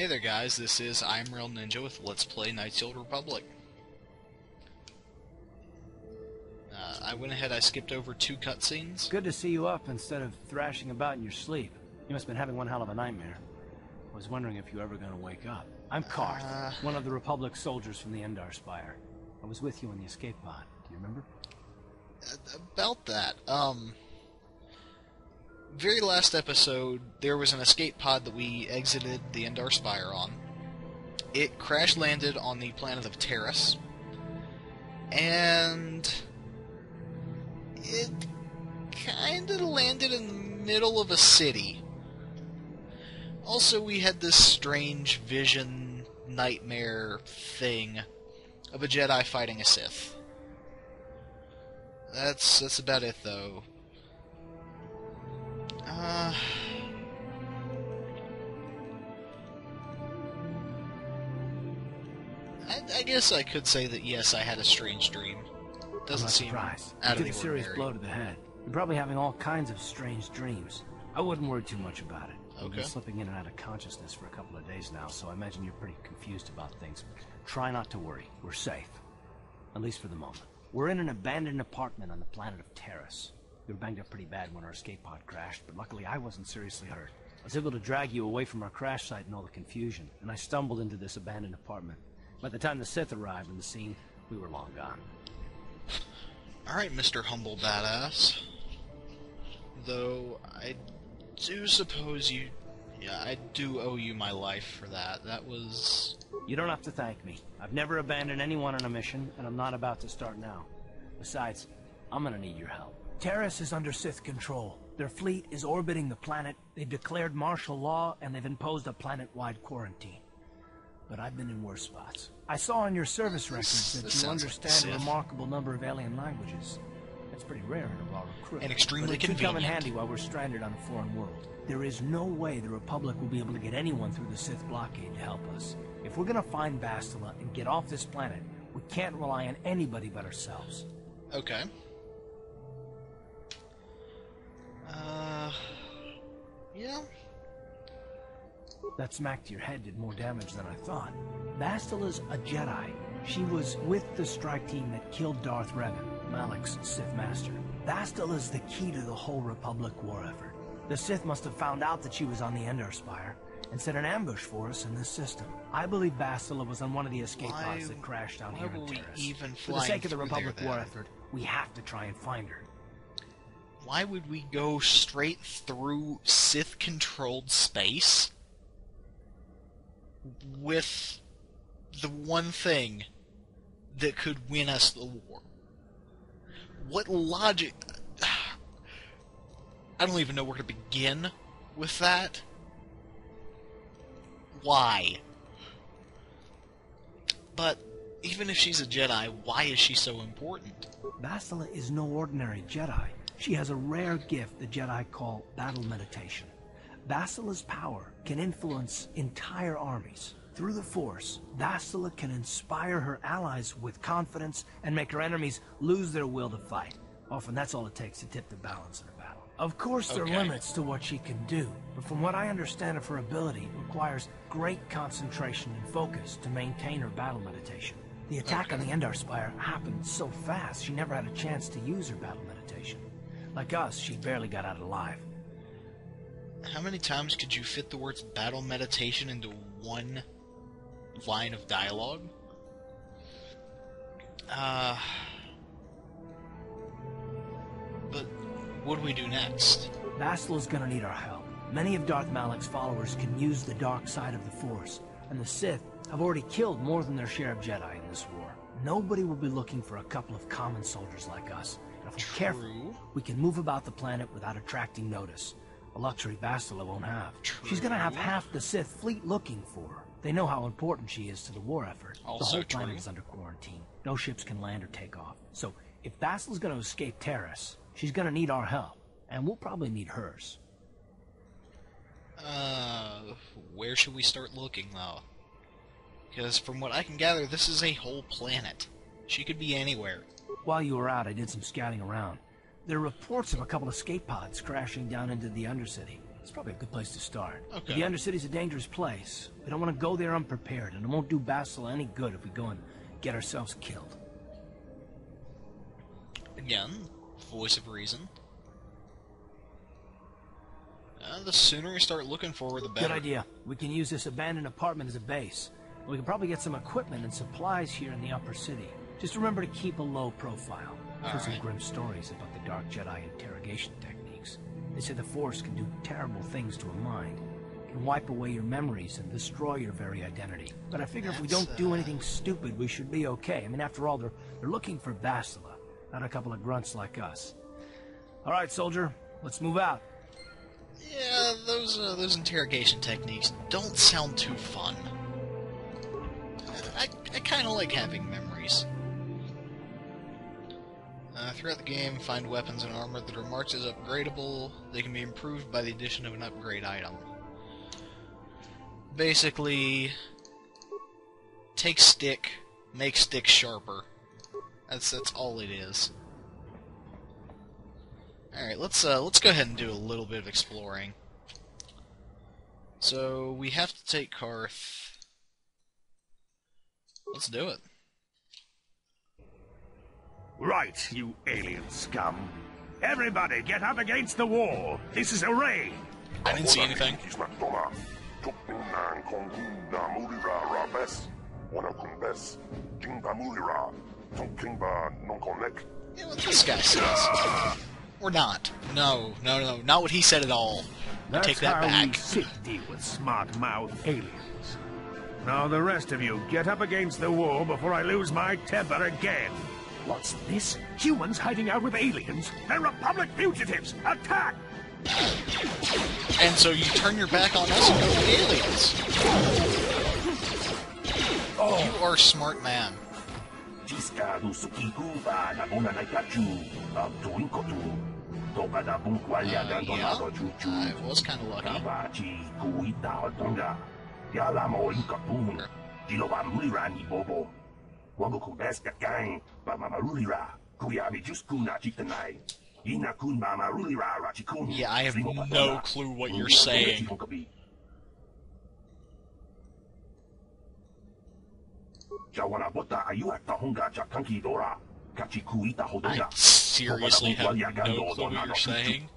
Hey there guys, this is I'm Real Ninja with Let's Play Knights of the Old Republic. I went ahead, I skipped over 2 cutscenes. Good to see you up instead of thrashing about in your sleep. You must have been having one hell of a nightmare. I was wondering if you were ever going to wake up. I'm Karth, one of the Republic soldiers from the Endar Spire. I was with you in the escape pod. Do you remember? About that, very last episode, there was an escape pod that we exited the Endar Spire on. It crash-landed on the planet of Terrace, and it kinda landed in the middle of a city. Also, we had this strange vision, nightmare thing of a Jedi fighting a Sith. That's about it, though. I guess I could say that yes, I had a strange dream. Doesn't seem out of the ordinary. You took a serious blow to the head. You're probably having all kinds of strange dreams. I wouldn't worry too much about it. Okay. You've been slipping in and out of consciousness for a couple of days now, so I imagine you're pretty confused about things. Try not to worry. We're safe. At least for the moment. We're in an abandoned apartment on the planet of Terrace. We were banged up pretty bad when our escape pod crashed, but luckily I wasn't seriously hurt. I was able to drag you away from our crash site and all the confusion, and I stumbled into this abandoned apartment. By the time the Sith arrived on the scene, we were long gone. Alright, Mr. Humble Badass. Though, I do suppose you... Yeah, I do owe you my life for that. That was... You don't have to thank me. I've never abandoned anyone on a mission, and I'm not about to start now. Besides, I'm gonna need your help. Terrace is under Sith control. Their fleet is orbiting the planet, they've declared martial law, and they've imposed a planet-wide quarantine. But I've been in worse spots. I saw on your service records that you understand a remarkable number of alien languages. That's pretty rare in a raw recruit. And extremely convenient. It could come in handy while we're stranded on a foreign world. There is no way the Republic will be able to get anyone through the Sith blockade to help us. If we're gonna find Bastila and get off this planet, we can't rely on anybody but ourselves. Okay. Yeah. That smack to your head did more damage than I thought. Bastila's a Jedi. She was with the strike team that killed Darth Revan, Malak's Sith Master. Bastila's the key to the whole Republic war effort. The Sith must have found out that she was on the Endar Spire and set an ambush for us in this system. I believe Bastila was on one of the escape pods that crashed down here in Terrace. For the sake of the Republic war effort, we have to try and find her. Why would we go straight through Sith-controlled space with the one thing that could win us the war? What logic... I don't even know where to begin with that. Why? But even if she's a Jedi, why is she so important? Bastila is no ordinary Jedi. She has a rare gift the Jedi call battle meditation. Bastila's power can influence entire armies. Through the Force, Bastila can inspire her allies with confidence and make her enemies lose their will to fight. Often that's all it takes to tip the balance in a battle. Of course, there are limits to what she can do, but from what I understand of her ability, it requires great concentration and focus to maintain her battle meditation. The attack on the Endar Spire happened so fast, she never had a chance to use her battle meditation. Like us, she barely got out alive. How many times could you fit the words battle meditation into one line of dialogue? But what do we do next? Bastila's gonna need our help. Many of Darth Malak's followers can use the dark side of the Force, and the Sith have already killed more than their share of Jedi in this war. Nobody will be looking for a couple of common soldiers like us. And if we're careful, we can move about the planet without attracting notice. A luxury Bastila won't have. She's gonna have half the Sith fleet looking for her. They know how important she is to the war effort. The whole planet is under quarantine. No ships can land or take off. So, if Bastila's gonna escape Terrace, she's gonna need our help. And we'll probably need hers. Where should we start looking, though? Because from what I can gather, this is a whole planet. She could be anywhere. While you were out, I did some scouting around. There are reports of a couple of escape pods crashing down into the Undercity. It's probably a good place to start. Okay. The Undercity's a dangerous place. We don't want to go there unprepared, and it won't do Bastila any good if we go and get ourselves killed. Again, voice of reason. The sooner we start looking for her, the better. Good idea. We can use this abandoned apartment as a base. We can probably get some equipment and supplies here in the upper city. Just remember to keep a low profile. I've heard some grim stories about the Dark Jedi interrogation techniques. They say the Force can do terrible things to a mind. It can wipe away your memories and destroy your very identity. But I figure if we don't do anything stupid, we should be okay. I mean, after all, they're looking for Bastila, not a couple of grunts like us. All right, soldier, let's move out. Yeah, those interrogation techniques don't sound too fun. I kind of like having memories. Throughout the game, find weapons and armor that are marked as upgradable. They can be improved by the addition of an upgrade item. Basically, take stick, make stick sharper. That's all it is. Alright, let's go ahead and do a little bit of exploring. So, we have to take Karth. Let's do it. Right, you alien scum. Everybody, get up against the wall. This is a raid. I didn't see anything. Yeah, what this guy says. Or not. No, not what he said at all. I take that That's how we back. sit deal with smart-mouth aliens. Now the rest of you, get up against the wall before I lose my temper again. What's this? Humans hiding out with aliens? They're Republic fugitives! Attack! And so you turn your back on us and go to the aliens. You are a smart man. Yeah, I was kind of lucky. Yeah, I have no clue what you're saying. I seriously have no clue what you're saying.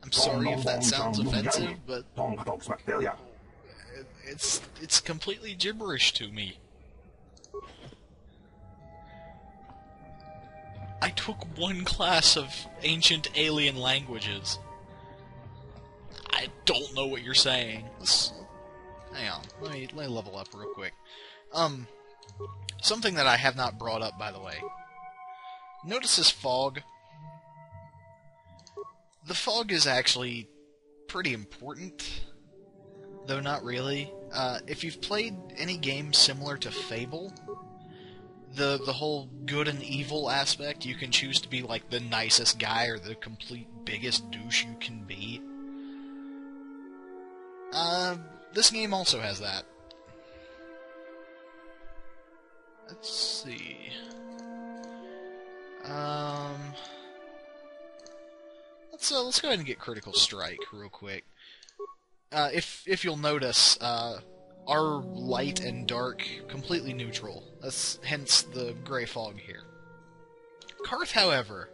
I'm sorry if that sounds offensive, but it's completely gibberish to me. I took one class of ancient alien languages. I don't know what you're saying. Hang on, let me level up real quick. Something that I have not brought up, by the way. Notice this fog? The fog is actually pretty important, though not really. If you've played any game similar to Fable, the whole good and evil aspect, you can choose to be like the nicest guy or the complete biggest douche you can be. This game also has that. Let's see. Let's go ahead and get Critical Strike real quick. If you'll notice, our light and dark completely neutral. That's hence the gray fog here. Karth, however,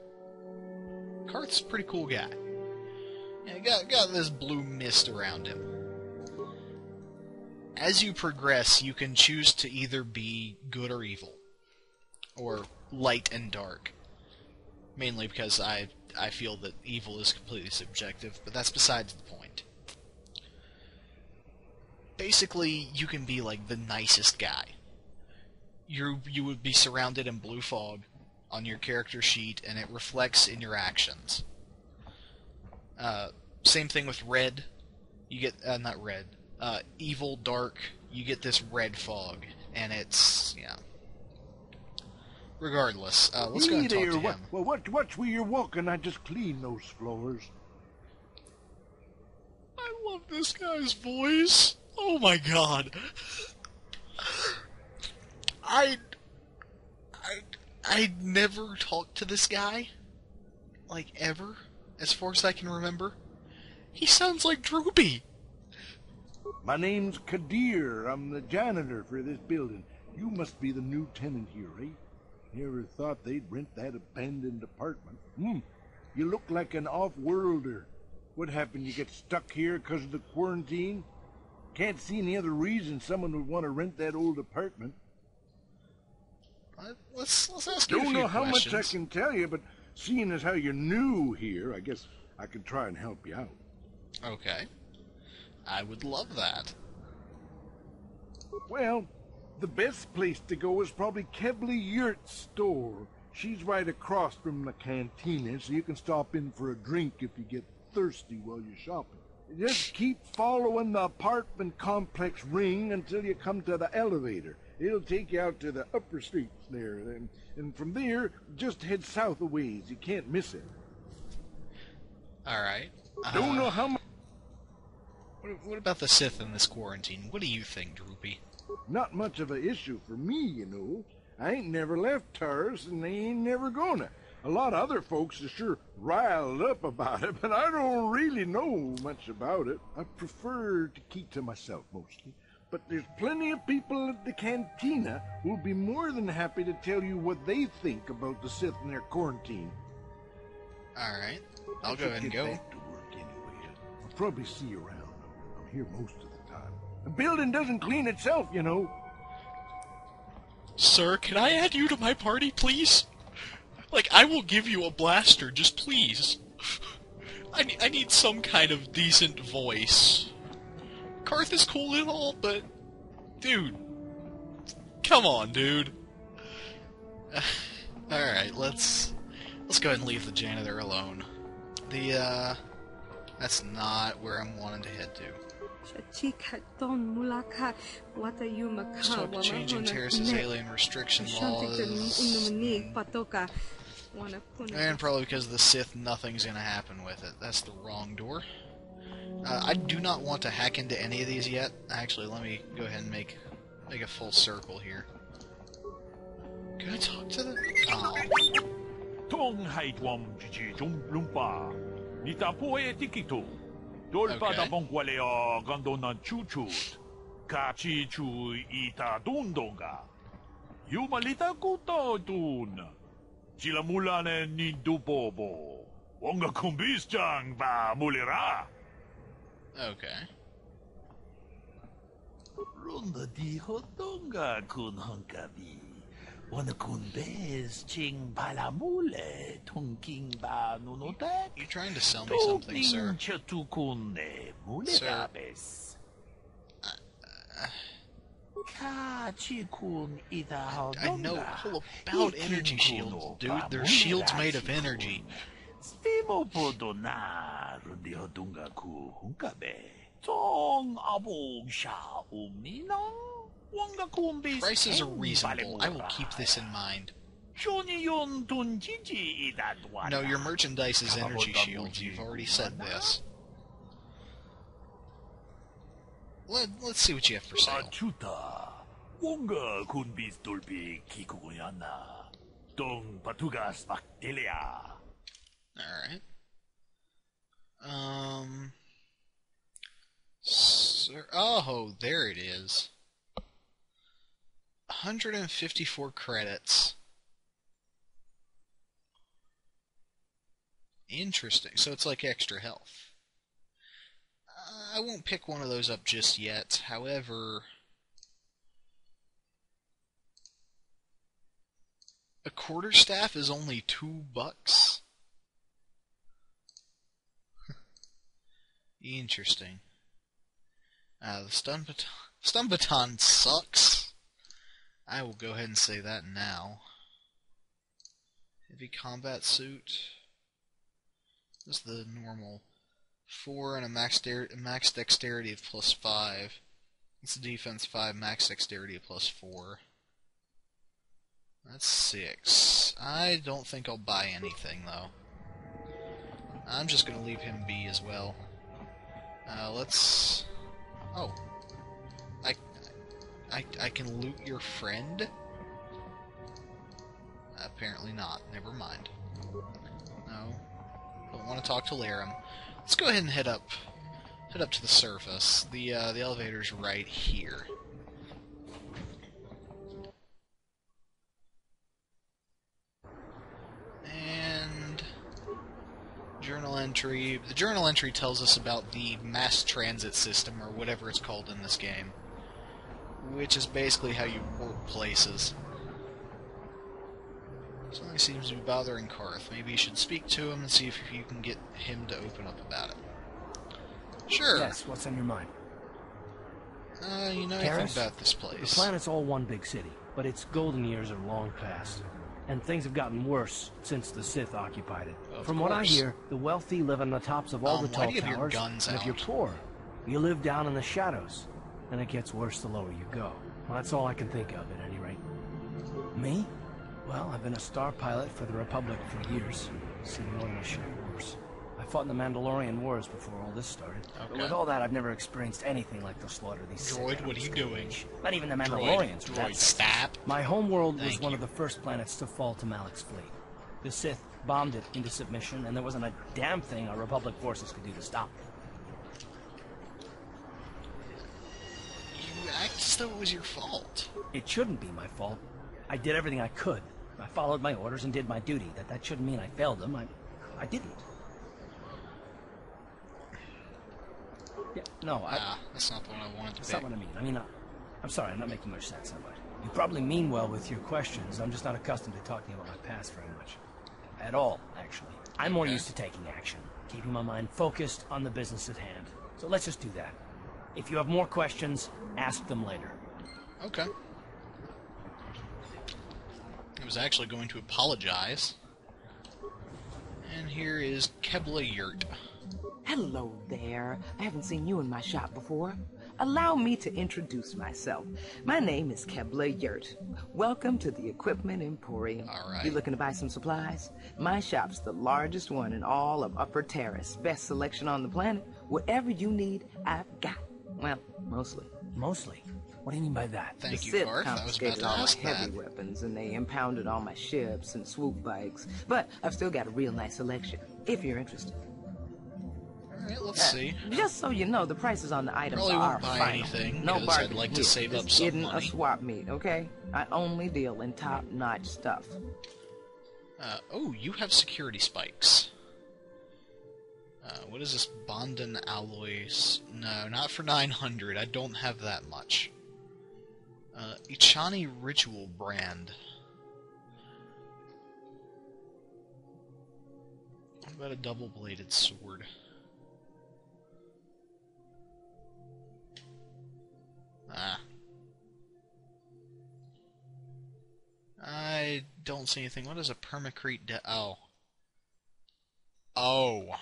Karth's a pretty cool guy. Yeah, got this blue mist around him. As you progress, you can choose to either be good or evil, or light and dark. Mainly because I feel that evil is completely subjective, but that's besides the point. Basically, you can be like the nicest guy. You would be surrounded in blue fog on your character sheet, and it reflects in your actions. Same thing with red. You get not red. Evil, dark. You get this red fog, and it's Regardless, let's go and talk to him. Well, watch where you're walking. I just cleaned those floors. I love this guy's voice. Oh my god. I never talked to this guy. Like, ever. As far as I can remember. He sounds like Droopy. My name's Kadir. I'm the janitor for this building. You must be the new tenant here, eh? Never thought they'd rent that abandoned apartment. You look like an off-worlder. What happened? You get stuck here because of the quarantine? Can't see any other reason someone would want to rent that old apartment. Let's ask you a few Don't know how questions. much I can tell you, but seeing as how you're new here, I guess I could try and help you out. Okay. I would love that. Well, the best place to go is probably Kebley Yurt's store. She's right across from the cantina, so you can stop in for a drink if you get thirsty while you're shopping. Just keep following the apartment complex ring until you come to the elevator. It'll take you out to the upper streets there, and from there, just head south a ways. You can't miss it. Alright. Don't know how much. What about the Sith in this quarantine? What do you think, Droopy? Not much of an issue for me, you know. I ain't never left Taurus, and they ain't never gonna. A lot of other folks are sure riled up about it, but I don't really know much about it. I prefer to keep to myself mostly. But there's plenty of people at the cantina who'll be more than happy to tell you what they think about the Sith and their quarantine. Alright. I'll go ahead and go. Get back to work anyway. I'll probably see you around. I'm here most of the time. The building doesn't clean itself, you know. Sir, can I add you to my party, please? Like, I will give you a blaster, just please. I need some kind of decent voice. Karth is cool and all, but... Dude. Come on, dude. Alright, let's go ahead and leave the janitor alone. That's not where I'm wanting to head to. Let's talk about changing Terrace's alien restriction laws. And probably because of the Sith, nothing's gonna happen with it. That's the wrong door. I do not want to hack into any of these yet. Actually, let me go ahead and make a full circle here. Can I talk to the... Oh. Okay. Runda di hotonga kun honkabi. Wana kun bez ching palamule tungking ba nunotek. You trying to sell me something, sir? Sir. I know all about energy shields, dude. Their shields made of energy. Prices are reasonable. I will keep this in mind. No, your merchandise is energy shields. You've already said this. Let's see what you have for sale. Alright. Sir, oh, there it is. 154 credits. Interesting. So it's like extra health. I won't pick one of those up just yet. However, a quarterstaff is only $2. Interesting. The stun baton sucks. I will go ahead and say that now. Heavy combat suit. This is the normal 4 and a max dexterity of +5. It's defense 5, max dexterity of +4. That's 6. I don't think I'll buy anything though. I'm just gonna leave him be as well. Let's... Oh. I can loot your friend? Apparently not. Never mind. No. Don't want to talk to Laram. Let's go ahead and head up to the surface. The elevator's right here. And journal entry. The journal entry tells us about the mass transit system, or whatever it's called in this game, which is basically how you warp places. Something seems to be bothering Karth. Maybe you should speak to him and see if you can get him to open up about it. Sure. Yes, what's on your mind? You know anything about this place? The planet's all one big city, but its golden years are long past. And things have gotten worse since the Sith occupied it. From what I hear, the wealthy live on the tops of all the tall towers, and if you're poor, you live down in the shadows. And it gets worse the lower you go. Well, that's all I can think of, at any rate. Me? Well, I've been a star pilot for the Republic for years. Seen more than a share worse. I fought in the Mandalorian Wars before all this started. Okay. But with all that, I've never experienced anything like the slaughter these Droid, what are you doing? Not even the Mandalorians. Droid, stop. My home world was one of the first planets to fall to Malik's fleet. The Sith bombed it into submission, and there wasn't a damn thing our Republic forces could do to stop it. You act as though it was your fault. It shouldn't be my fault. I did everything I could. I followed my orders and did my duty. That shouldn't mean I failed them. I didn't. Yeah, no, that's not the one I wanted to That's not what I mean. I mean, I'm sorry, I'm not making much sense, am I? You probably mean well with your questions. I'm just not accustomed to talking about my past very much. At all, actually. I'm more used to taking action, keeping my mind focused on the business at hand. So let's just do that. If you have more questions, ask them later. Okay. I was actually going to apologize. And here is Kebla Yurt. Hello there. I haven't seen you in my shop before. Allow me to introduce myself. My name is Kebla Yurt. Welcome to the Equipment Emporium. All right. You looking to buy some supplies? My shop's the largest one in all of Upper Terrace. Best selection on the planet. Whatever you need, I've got. Well, mostly. Mostly? What do you mean by that? Thank the you, Sith Garth. I was about confiscated to all my ask heavy that. weapons, and they impounded all my ships and swoop bikes. But I've still got a real nice selection, if you're interested. Alright, let's see. Just so you know, the prices on the items Probably are won't buy final. anything, No 'cause bargain I'd like to here. save up This some isn't money. a swap meet, okay? I only deal in top-notch stuff. Oh, you have security spikes. What is this? Bondon alloys? No, not for 900. I don't have that much. Ichani Ritual Brand. What about a double-bladed sword? I don't see anything. What is a permacrete oh. Oh.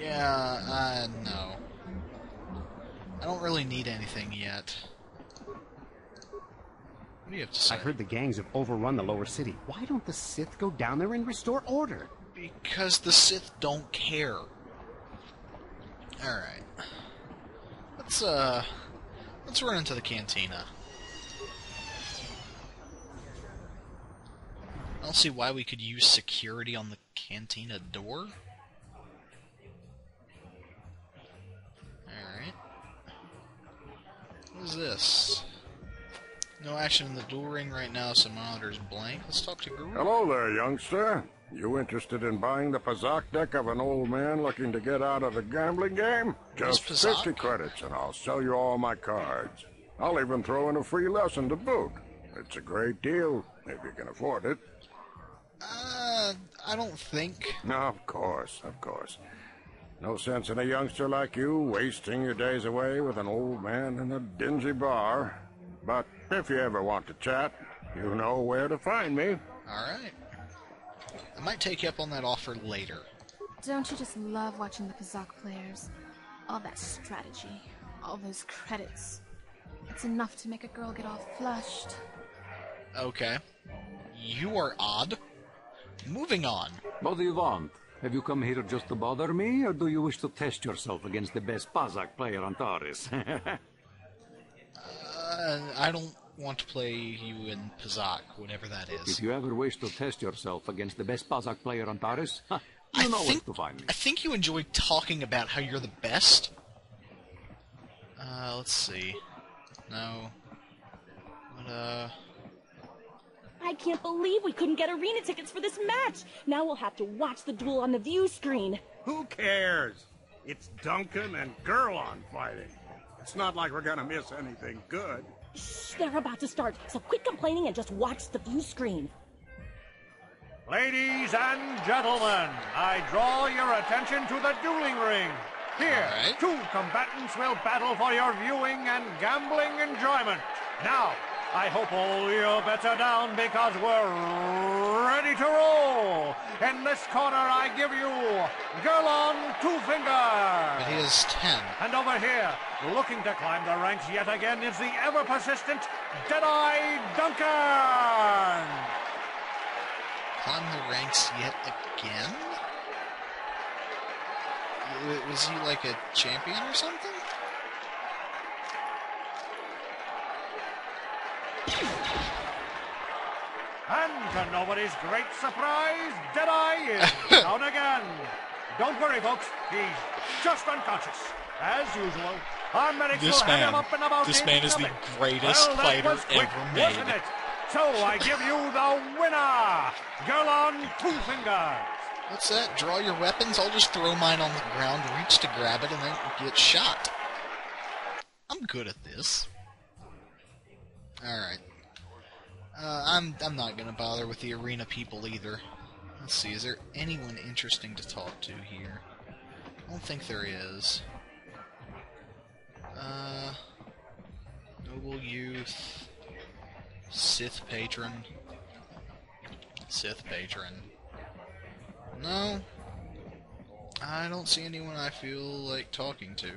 Yeah, no. I don't really need anything yet. What do you have to say? I heard the gangs have overrun the lower city. Why don't the Sith go down there and restore order? Because the Sith don't care. Alright. Let's run into the cantina. I don't see why we could use security on the cantina door. Alright. What is this? No action in the duel ring right now, so monitor's blank. Let's talk to Guru. Hello there, youngster. You interested in buying the Pazak deck of an old man looking to get out of the gambling game? Just 50 credits and I'll sell you all my cards. I'll even throw in a free lesson to boot. It's a great deal, if you can afford it. I don't think. No, of course, of course. No sense in a youngster like you wasting your days away with an old man in a dingy bar. But if you ever want to chat, you know where to find me. Alright. I might take you up on that offer later. Don't you just love watching the Pazak players? All that strategy, all those credits. It's enough to make a girl get all flushed. Okay. You are odd. Moving on. What do you want? Have you come here just to bother me, or do you wish to test yourself against the best Pazak player on Taris? I don't want to play you in Pazak, whatever that is. If you ever wish to test yourself against the best Pazak player on Taris, you know where to find me. I think you enjoy talking about how you're the best. Let's see. No. But, I can't believe we couldn't get arena tickets for this match. Now we'll have to watch the duel on the view screen. Who cares? It's Duncan and Gerlon fighting. It's not like we're gonna miss anything good. Shh, they're about to start, so quit complaining and just watch the view screen. Ladies and gentlemen, I draw your attention to the dueling ring. Here, two combatants will battle for your viewing and gambling enjoyment. Now, I hope all your bets are down because we're ready to roll. In this corner, I give you Gerlon Twofinger. But he is 10. And over here, looking to climb the ranks yet again, is the ever-persistent Deadeye Duncan. Climb the ranks yet again? Was he like a champion or something? And to nobody's great surprise, Deadeye is down again. Don't worry, folks. He's just unconscious. As usual, our medics will have him up and about. This man is the greatest fighter ever made. Wasn't it? So I give you the winner, Gerlon Twofinger. What's that? Draw your weapons? I'll just throw mine on the ground, reach to grab it, and then get shot. I'm good at this. Alright. I'm not gonna bother with the arena people either. Let's see, is there anyone interesting to talk to here? I don't think there is. Noble Youth. Sith Patron. Sith Patron. No. I don't see anyone I feel like talking to.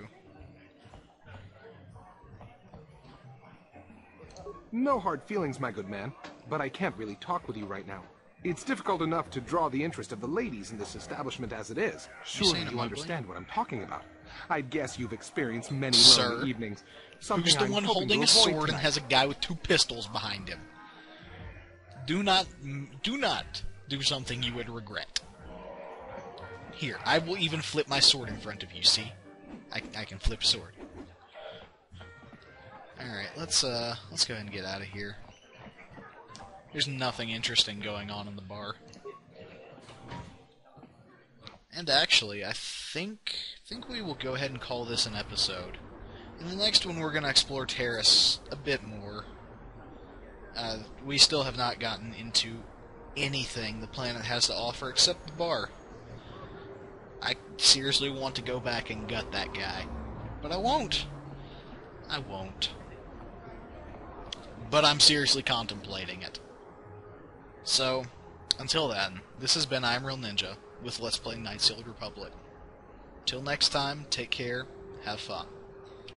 No hard feelings, my good man, but I can't really talk with you right now. It's difficult enough to draw the interest of the ladies in this establishment as it is. Surely you understand what I'm talking about. I'd guess you've experienced many lonely evenings. Who's the one holding a sword and has a guy with 2 pistols behind him? Do not do something you would regret. Here, I will even flip my sword in front of you, see? I can flip sword. Alright, let's go ahead and get out of here. There's nothing interesting going on in the bar. And actually, I think we will go ahead and call this an episode. In the next one, we're going to explore Terrace a bit more. We still have not gotten into anything the planet has to offer except the bar. I seriously want to go back and gut that guy. But I won't. I won't. But I'm seriously contemplating it. So, until then, this has been I'm Real Ninja with Let's Play Night Sealed Republic. Till next time, take care, have fun.